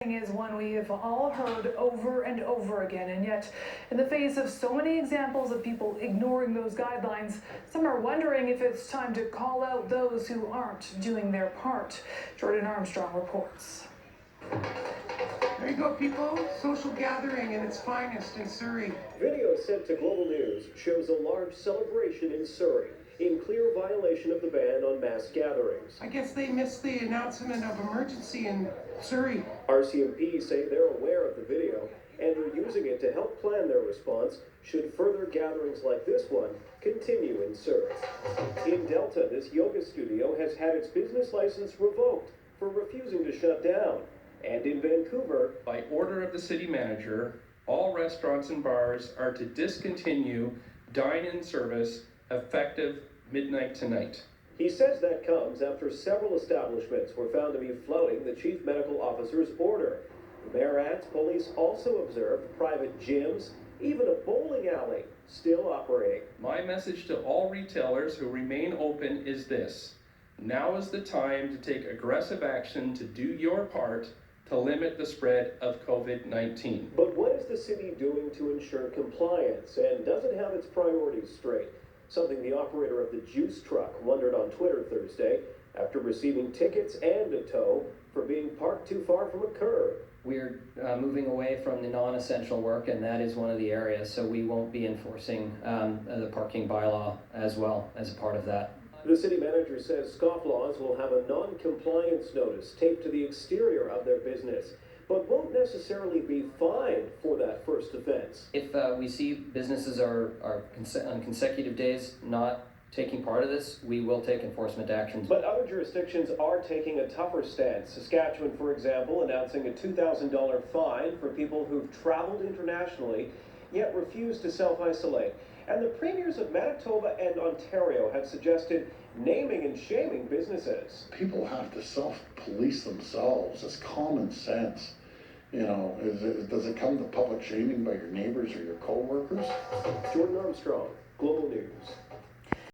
Is one we have all heard over and over again, and yet in the face of so many examples of people ignoring those guidelines, some are wondering if it's time to call out those who aren't doing their part. Jordan Armstrong reports. There you go, people. Social gathering in its finest in Surrey. Video sent to Global News shows a large celebration in Surrey, in clear violation of the ban on mass gatherings. I guess they missed the announcement of emergency in Surrey. RCMP say they're aware of the video and are using it to help plan their response should further gatherings like this one continue in Surrey. In Delta, this yoga studio has had its business license revoked for refusing to shut down. And in Vancouver, by order of the city manager, all restaurants and bars are to discontinue dine-in service effective midnight tonight. He says that comes after several establishments were found to be flouting the chief medical officer's order. The mayor adds police also observed private gyms, even a bowling alley, still operating. My message to all retailers who remain open is this: now is the time to take aggressive action to do your part to limit the spread of COVID-19. But what is the city doing to ensure compliance, and does it have its priorities straight? Something the operator of the juice truck wondered on Twitter Thursday after receiving tickets and a tow for being parked too far from a curb. We're moving away from the non-essential work, and that is one of the areas, so we won't be enforcing the parking bylaw as well as a part of that. The city manager says scofflaws will have a non-compliance notice taped to the exterior of their business, but won't necessarily be fined for that first offense. If we see businesses are on consecutive days not taking part of this, we will take enforcement actions. But other jurisdictions are taking a tougher stance. Saskatchewan, for example, announcing a $2,000 fine for people who've traveled internationally yet refused to self-isolate. And the premiers of Manitoba and Ontario have suggested naming and shaming businesses. People have to self-police themselves. It's common sense. You know, does it come to public shaming by your neighbors or your co-workers? Jordan Armstrong, Global News.